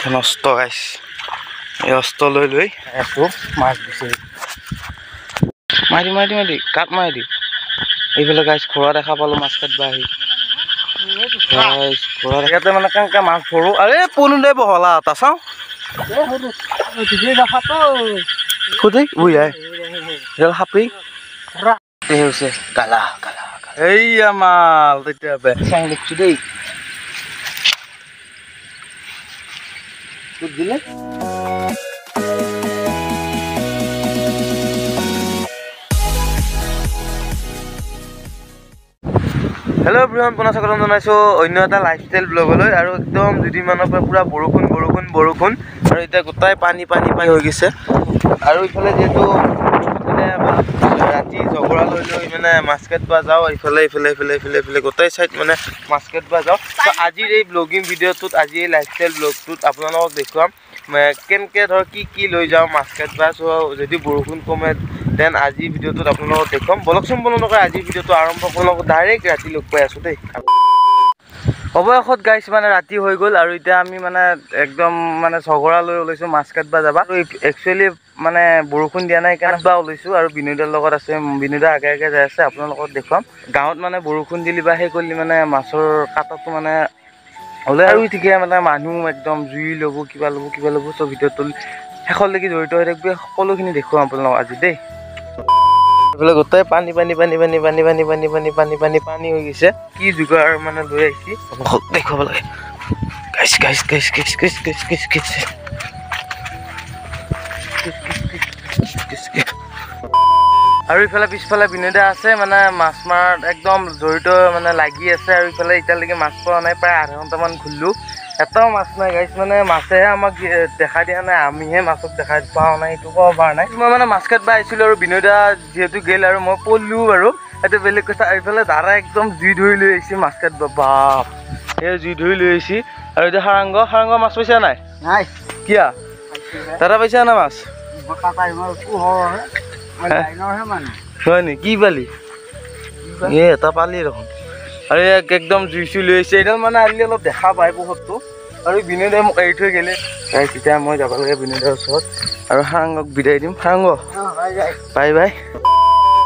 এখন অস্ত গাইছ এই অস্ত লৈ একো মাছ বিচাৰি মাৰি কাট মাৰি দি এইফালে গাইছ খোৱা দেখা পালোঁ মাছ কাটবা আহি ইয়াতে মানে কেনেকৈ মাছ ধৰোঁ আৰে পলু দে বহলা এটা চাওঁ সুধি বুঢ়াই সাপি হৈছে কালা কালা এইয়া মাল তেতিয়া চাং দেখছোঁ দেই দিলে হেল্ল' এভৰিৱান পুনৰ স্বাগতম জনাইছোঁ অন্য এটা লাইফষ্টাইল ব্লগলৈ আৰু একদম দুদিনমানৰ পৰা পূৰা বৰষুণ আৰু এতিয়া গোটাই পানী হৈ গৈছে আৰু ইফালে যিহেতু মানে ৰাতি জগৰা লৈ মানে মাছ কাটবা যাওঁ ইফালে গোটাই চাইড মানে মাছ কাটবা যাওঁ আজিৰ এই ব্লগিং ভিডিঅ'টোত আজি এই লাইফষ্টাইল ব্লগটোত আপোনালোকক দেখুৱাম কেনেকৈ ধৰ কি লৈ যাওঁ মাছ কাটবা যদি বৰষুণ কমে দেন আজি ভিডিঅ'টোত আপোনালোকক দেখুৱাম বলকচোন নকয় আজি ভিডিঅ'টো আৰম্ভ আপোনালোকক ডাইৰেক্ট ৰাতি লগ পাই আছোঁ দেই অৱশেষত গাইছ মানে ৰাতি হৈ গ'ল আৰু এতিয়া আমি মানে একদম মানে ঝগৰা লৈ ওলাইছোঁ মাছ কাটবা যাবা আৰু একচুৱেলি মানে বৰষুণ দিয়া নাই কাটবা ওলাইছোঁ আৰু বিনোদৰ লগত আছে বিনোদা আগে যাই আছে আপোনালোকক দেখুৱাম গাঁৱত মানে বৰষুণ দিলি বা সেই কৰিলি মানে মাছৰ কাটাটো মানে ওলাই আৰু ঠিকে মানে মানুহ একদম জুই ল'ব কিবা ল'ব চব ভিডিঅ'ত তুলি শেষলৈকে জড়িত হৈ থাকিব সকলোখিনি দেখুৱাম আপোনালোকক আজি দেই এইফালে গোটেই পানী হৈ গৈছে কি যোগাৰ মানে লৈ আহিছে দেখুৱাব লাগে আৰু ইফালে পিছফালে বিনোদা আছে মানে মাছ মাৰাত একদম জড়িত মানে লাগি আছে আৰু ইফালে এতিয়ালৈকে মাছ পোৱা নাই প্ৰায় আধা ঘণ্টামান ঘূৰিলোঁ এটাও মাছ নাই গাইছ মানে মাছেহে আমাক দেখা দিয়া নাই আমিহে মাছক দেখা পোৱা নাই এইটো ক'ব পৰা নাই মই মানে মাছ কাটবা আহিছিলোঁ আৰু বিনোদা যিহেতু গ'ল আৰু মই পঢ়িলোঁ বাৰু এইটো বেলেগ কথা এইফালে দাদা একদম জুই ধৰি লৈ আহিছে মাছ কাটবা বাপ সেই জুই ধৰি লৈ আহিছে আৰু এতিয়া সাৰাংগ মাছ পাইছা নাই কিয়া দাদা পাইছা না মাছ হয় নি কি পালি এটা পালি দেখোন আৰু একদম জুই লৈ আহিছে এইডাল মানে আজিকালি অলপ দেখা পায় বহুতটো আৰু বিনোদাই মোক এৰি থৈ গ'লে তেতিয়া মই যাব লাগে বিনোদাৰ ওচৰত আৰু সাৰাংগক বিদায় দিম সাৰাংগ বাই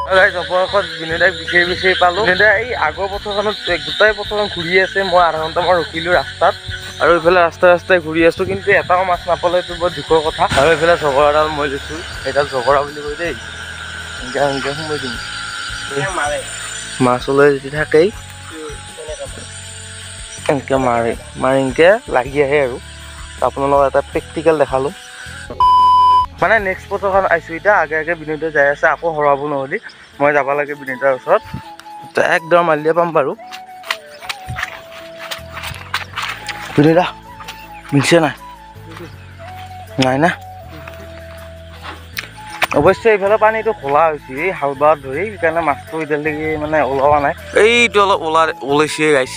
অৱশেষত বিনোদাক বিচাৰি পালোঁ বিনোদাই এই আগৰ পথৰখনত গোটাই পথৰখন ঘূৰি আছে মই আধা ঘণ্টামান ৰখিলোঁ ৰাস্তাত আৰু এইফালে ৰাস্তাই ঘূৰি আছোঁ কিন্তু এটাও মাছ নাপালে এইটো বৰ দুখৰ কথা আৰু এইফালে ঝগৰাডাল মই লৈছোঁ সেইডাল ঝগৰা বুলি কৈ দেই এনেকৈ সোমাই দিম মাছ ওলাই যদি থাকেই এনেকৈ মাৰি এনেকৈ লাগি আহে আৰু আপোনালোকক এটা প্ৰেক্টিকেল দেখালোঁ মানে নেক্সট পথৰখন আহিছোঁ এতিয়া আগে বিনোদে যাই আছে আকৌ হৰাব নহ'লি মই যাব লাগে বিনোদাৰ ওচৰত একদম মালিয়ে পাম বাৰু বিনোদা মিলছে নাই না অৱশ্যে এইফালে পানীটো খোলা হৈছে এই হালবাৰত ধৰি সেইকাৰণে মাছটো এতিয়ালৈকে মানে ওলোৱা নাই এইটো অলপ ওলাইছে গাইছ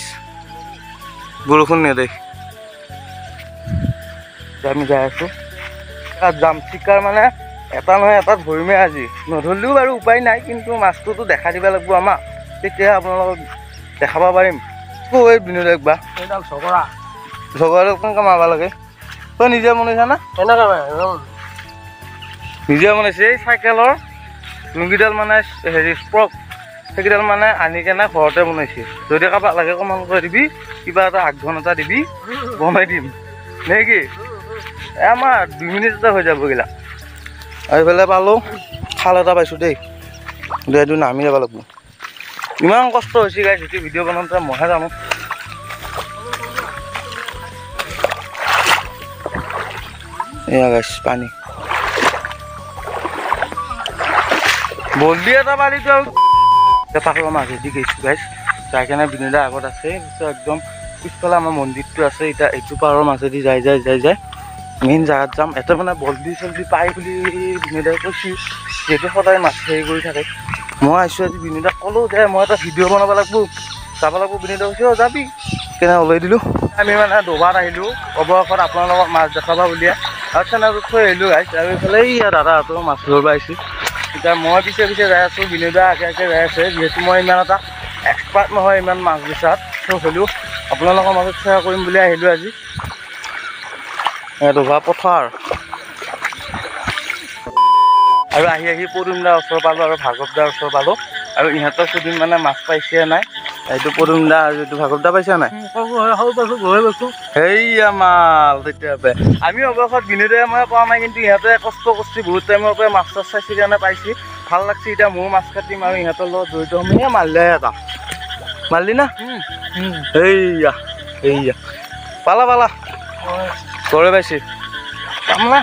বৰষুণ নেদেখ আমি যাই আছোঁ যাম চিকাৰ মানে এটা নহয় এটা ধৰিমেই আজি নধৰিলেও বাৰু উপায় নাই কিন্তু মাছটোতো দেখা দিব লাগিব আমাক তেতিয়া আপোনালোকক দেখাব পাৰিম কৈ বিনোদ একবাৰ ঝগৰা কেনেকৈ মাৰিব লাগে তই নিজে বনাইছা না নিজে বনাইছে এই চাইকেলৰ যোনকেইডাল মানে হেৰি স্প্ৰক সেইকেইডাল মানে আনি কেনে ঘৰতে বনাইছে যদি কাৰোবাক লাগে অকণমান কৰি দিবি কিবা এটা আগধন এটা দিবি বনাই দিম নে কি আমাৰ 2 মিনিটতে হৈ যাব এইগিলা আৰু এইফালে পালোঁ খাল এটা পাইছোঁ দেই এইটো নামি যাব লাগিব ইমান কষ্ট হৈছে গাইছ যিটো ভিডিঅ' বনাওঁতে মইহে জানো এয়া গাইছ পানী বল্দি এটা পালিতো আৰু তাকো মাজেদি গৈছোঁ গাইছ যাই কেনে বিনোদা আগত আছে একদম পিছফালে আমাৰ মন্দিৰটো আছে এতিয়া এইটো পাৰৰ মাজেদি যাই মেইন জেগাত যাম এটা মানে বল্দি চল্দি পাই বুলি বিনোদাই কৈছোঁ যিহেতু সদায় মাছ হেৰি কৰি থাকে মই আহিছোঁ আজি বিনোদাক ক'লোঁ যে মই এটা ভিডিঅ' বনাব লাগিব যাব লাগিব বিনোদা কৈছে যাবি কেনে ওলাই দিলোঁ আমি মানে দুবাৰ আহিলোঁ অৱশেষত আপোনালোকক মাছ দেখাবা বুলিয়ে আৰু চেনেলটোত থৈ আহিলোঁ গাইছ আৰু এইফালে দাদাহঁতৰ মাছ ধৰিব আহিছোঁ এতিয়া মই পিছে যাই আছোঁ বিনোদা আগে যাই আছে যিহেতু মই ইমান এটা এক্সপাৰ্ট নহয় ইমান মাছ বেচাত চ' হ'লেও আপোনালোকৰ মাজত শ্বেয়াৰ কৰিম বুলি আহিলোঁ আজি ডোভা পথাৰ আৰু আহি পদুম দাৰ ওচৰ পালোঁ আৰু ভাৰ্গৱ দাৰ ওচৰ পালোঁ আৰু ইহঁতৰ সুধিম মানে মাছ পাইছে নাই এইটো পদুম দা আৰু এইটো ভাৰ্গৱ দা পাইছা নাই সেইয়া মাল তেতিয়াহ'লে আমি অৱশেষত বিনোদে মই পোৱা নাই কিন্তু ইহঁতে কষ্ট কৰিছে বহুত টাইমৰ পৰা মাছ চাছ চাইছে কাৰণে পাইছে ভাল লাগছে এতিয়া ময়ো মাছ কাটিম আৰু ইহঁতৰ লগত জড়িত হ'ম মাৰিলে এটা মাৰিলি না সেইয়া সেইয়া পালা ঘৰে পাইছে পাম না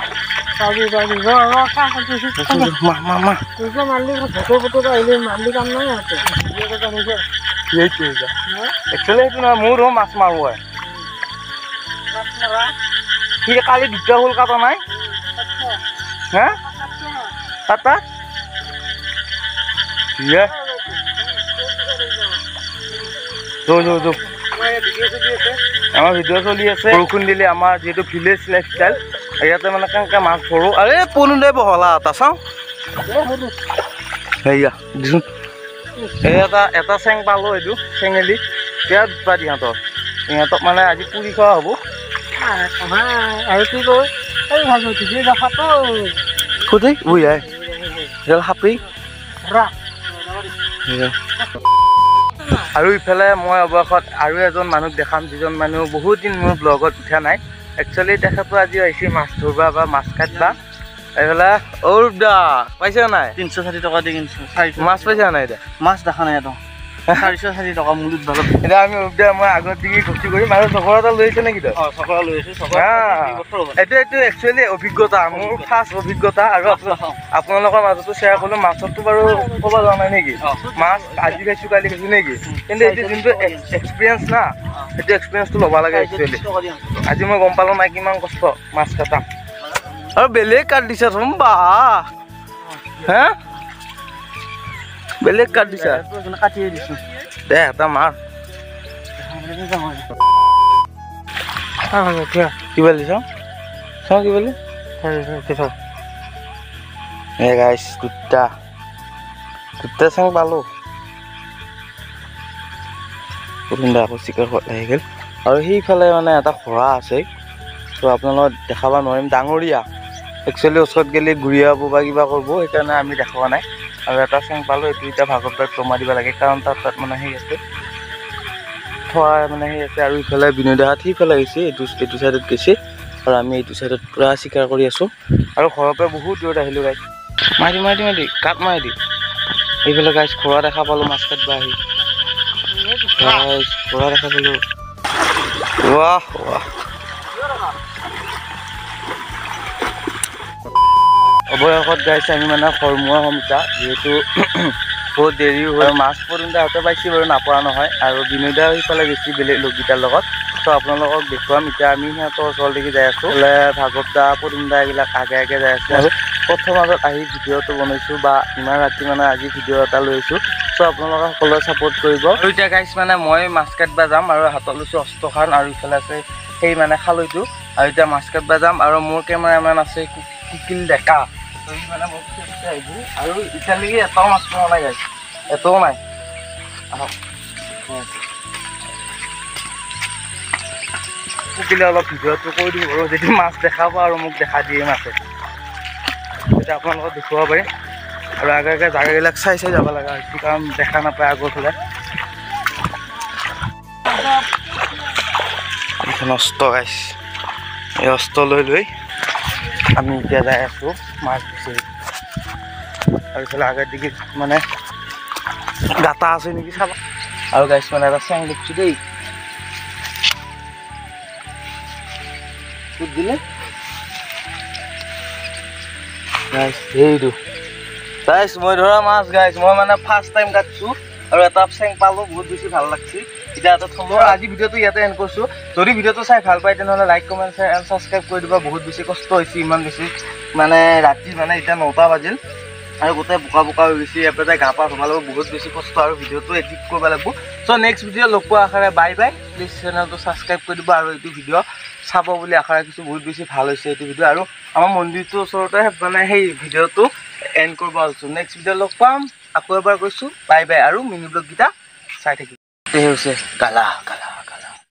মোৰ মাছ মাৰো সি কালি দুটা হ'ল কাটা নাই হা কাটা আমাৰ ভিডিঅ' চলি আছে বৰষুণ দিলে আমাৰ যিহেতু ভিলেজ লাইফষ্টাইল ইয়াতে মানে কেনেকৈ মাছ ধৰোঁ আৰে পনুদে বহলা এটা চাওঁ সেয়া দিছোন এই এটা চেং পালোঁ এইটো চেঙেলি বিৰাট উৎপাত ইহঁতক মানে আজি পুৰি খোৱা হ'ব আৰু কি কয় সুধি বুঢ়াই সাপি আৰু ইফালে মই অৱশেষত আৰু এজন মানুহক দেখাম যিজন মানুহ বহুত দিন মোৰ ব্লগত উঠা নাই একচুৱেলি তেখেতো আজি আহিছে মাছ ধৰিবা বা মাছ কাটিবা এইফালে দা পাইছে নাই 360 টকা দি কিনিছো মাছ পাইছা নাই এতিয়া মাছ দেখা নাই এটা 460 টকা মূলত ভাল এতিয়া আমি মই আগত দিকে গতি কৰিম আৰু চকৰা এটা লৈ আহিছে নেকি চকৰা লৈ আহিছো এইটো একচুৱেলি অভিজ্ঞতা মোৰ ফাৰ্ষ্ট অভিজ্ঞতা আৰু আপোনালোকৰ মাজতো শ্বেয়াৰ কৰিলোঁ মাছতো বাৰু ক'ব যোৱা নাই নেকি মাছ আজি খাইছোঁ কালি খাইছোঁ নেকি কিন্তু এইটো যোনটো এক্সপিৰিয়েঞ্চ না সেইটো এক্সপিৰিয়েঞ্চটো ল'ব লাগে একচুৱেলি আজি মই গম পালোঁ নাই কিমান কষ্ট মাছ কটা আৰু বেলেগ কাট দিছা চোন বা হে বেলেগ কাট দিছা কাটিয়ে দিছোঁ দে এটা মাৰ কি বুলি চাওঁ কি বুলি গাইছ দুটা চাং পালোঁ পদুমদা আকৌ চিকাৰ আহি গ'ল আৰু সেইফালে মানে এটা খৰা আছে ত' আপোনালোকক দেখাব নোৱাৰিম ডাঙৰীয়া একচুৱেলি ওচৰত গ'লে ঘূৰিয়াব বা কিবা কৰিব সেইকাৰণে আমি দেখাব নাই আৰু এটা চেং পালোঁ এইটো এতিয়া ভাগত তাত জমা দিব লাগে কাৰণ তাত মানে সেই আছে থোৱা মানে সেই আছে আৰু ইফালে বিনোদাহাত সিফালে গৈছে এইটো চাইডত গৈছে আৰু আমি এইটো চাইডত পূৰা চিকাৰ কৰি আছোঁ আৰু ঘৰৰ পৰা বহুত দূৰত আহিলোঁ গাইছ মাৰি কাট মাৰি দি এইফালে গাইছ ঘোঁৰা দেখা পালোঁ মাছ কাটিব আহি ঘোঁৰা দেখা পালোঁ ৱাহ অৱশেষত গাইছে আমি মানে কৰ্মোৱা সমিতা যিহেতু বহুত দেৰি হয় মাছ পদুমদা হাতে পাইছে বাৰু নাপৰা নহয় আৰু বিনোদা সিফালে গৈছে বেলেগ লগকেইটাৰ লগত ত' আপোনালোকক দেখুৱাম এতিয়া আমি সিহঁতৰ ওচৰলৈকে যাই আছোঁ বোলে ভাগৱ দা পদুমদা এইবিলাক আগে যাই আছোঁ আৰু প্ৰথম মাজত আহি ভিডিঅ'টো বনাইছোঁ বা ইমান ৰাতি মানে আজি ভিডিঅ' এটা লৈ আহিছোঁ চ' আপোনালোকে সকলোৱে ছাপোৰ্ট কৰিব আৰু এতিয়া গাইছ মানে মই মাছ কাটিব যাম আৰু হাতত লৈছোঁ অস্ত্ৰখান আৰু ইফালে আছে সেই মানে খালৈটো আৰু এতিয়া মাছ কাটিব যাম আৰু মোৰ কেমেৰামেন আছে কুকিল ডেকা মানে মোক আহিব আৰু এতিয়ালৈকে এটাও মাছ পোৱা নাই গাইছ এটাও নাই আহক কুকিলে অলপ ভিডিঅ'টো কৈ দিব আৰু যদি মাছ দেখাব আৰু মোক দেখা দিয়ে মাছে তেতিয়া আপোনালোকক দেখুৱাব পাৰি আৰু আগে জাগাবিলাক চাই যাব লগা হৈছে কাৰণ দেখা নাপায় আগৰ ফালে এইখন অস্ত্ৰ গাইছ এই অস্ত্ৰ লৈ আমি এতিয়া যাই আছোঁ মাছ বিচাৰি আৰু ইফালে আগৰ দিকে মানে গাটা আছে নেকি চাবা আৰু গাইছ মানে এটা চেং দেখিছোঁ দেই দিলে সেইটো গাইছ মই ধৰা মাছ গাইছ মই মানে ফাৰ্ষ্ট টাইম কাটিছোঁ আৰু এটা চেং পালোঁ বহুত বেছি ভাল লাগছে এতিয়া এটা থ'ব আজি ভিডিঅ'টো ইয়াতে এণ্ড কৰিছোঁ যদি ভিডিঅ'টো চাই ভাল পায় তেনেহ'লে like comment share and subscribe কৰি দিব বহুত বেছি কষ্ট হৈছে ইমান বেছি মানে ৰাতি মানে এতিয়া 9টা বাজিল আৰু গোটেই বোকা হৈ গৈছে ইয়াৰ পৰা গা পা ধুব লাগিব বহুত বেছি কষ্ট আৰু ভিডিঅ'টো এডিট কৰিব লাগিব চ' নেক্সট ভিডিঅ' লগ পোৱা আশাৰে বাই প্লিজ চেনেলটো ছাবস্ক্ৰাইব কৰি দিব আৰু এইটো ভিডিঅ' চাব বুলি আশা ৰাখিছোঁ বহুত বেছি ভাল হৈছে এইটো ভিডিঅ' আৰু আমাৰ মন্দিৰটোৰ ওচৰতে মানে সেই ভিডিঅ'টো এণ্ড কৰিব আহিছোঁ নেক্সট ভিডিঅ' লগ পাম আকৌ এবাৰ কৈছোঁ বাই আৰু মিনি ব্লগকেইটা চাই থাকিব হৈছে কালা